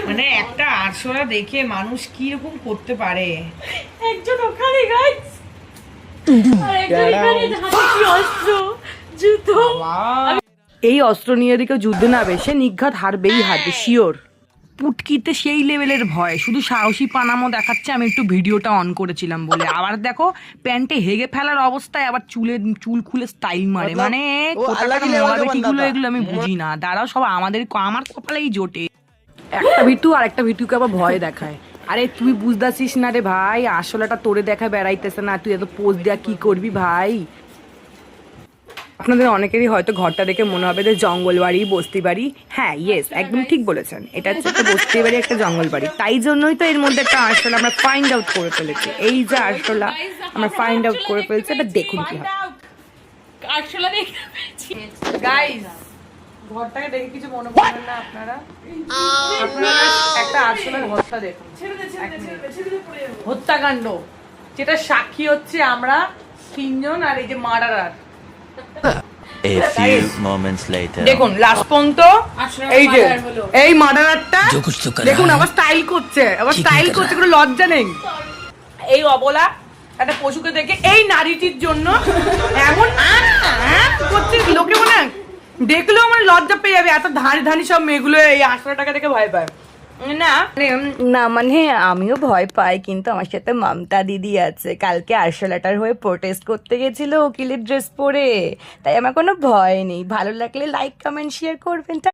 মানে একটা আরশোলা দেখে মানুষ কি রকম করতে পারে। একজন ওখানে গাইস আর একজন এখানে হাতে কি অস্ত্র জুতো। এই অস্ত্র নিয়ে দিকে যুদ্ধে নামে সে নিঘাত হারবেই হারবে শিওর। পুটকিতে সেই লেভেলের ভয়, শুধু সাহসী পানামো দেখাচ্ছে আমি একটু ভিডিওটা অন করেছিলাম বলে। আবার দেখো প্যান্টে হেগে ফেলার অবস্থায় আবার চুল খুলে স্টাইল মারে, মানে এগুলো আমি বুঝি না। দাঁড়াও সব আমার কপালেই জোটে। একটা ভিটু আর একটা ভিটুকে আবার ভয় দেখায়। আরে তুই বুঝতেছিস না রে ভাই, আসলেটা তোরে দেখা বেড়াইতেছে না, তুই এত পোজ দেয়া কি করবি ভাই। আপনাদের অনেকেরই হয়তো ঘরটা দেখে মনে হবে যে জঙ্গল বাড়ি, বস্তি বাড়ি। হ্যাঁ ইয়েস, একদম ঠিক বলেছেন, এটা হচ্ছে একটা বস্তি বাড়ি, একটা জঙ্গল বাড়ি। তাই জন্যই তো এর মধ্যে একটা আরশোলা আমরা ফাইন্ড আউট করে ফেলেছি। এই যে আরশোলা আমরা ফাইন্ড আউট করে ফেলছি, এটা দেখুন কি হয়। আরশোলা দেখতে পেয়েছি গাইস, ঘরটাকে দেখে কিছু মনে করবেন না আপনারা। আপনারা একটা আরশোলার ঘরটা দেখুন, হত্যাকাণ্ড যেটা সাক্ষী হচ্ছে আমরা তিনজন আর এই যে murderer. A few moments later. দেখুন লাস্ট পর্যন্ত এই যে এই মার্ডারারটা দেখুন আবার স্টাইল করছে, কোনো লজ্জা নেই। এই অবলা একটা পশুকে দেখে এই নারীটির জন্য এমন করছে, লোকে মনে দেখলেও আমার লজ্জা পেয়ে যাবে। এত ধানি সব মেয়েগুলো এই 800 টাকা দেখে ভয় পায় না মানে আমিও ভয় পাই, কিন্তু আমার সাথে মমতা দিদি আছে। কালকে আরশোলাটার হয়ে প্রোটেস্ট করতে গেছিল উকিলের ড্রেস পরে, তাই আমার কোনো ভয় নেই। ভালো লাগলে লাইক কমেন্ট শেয়ার করবেন।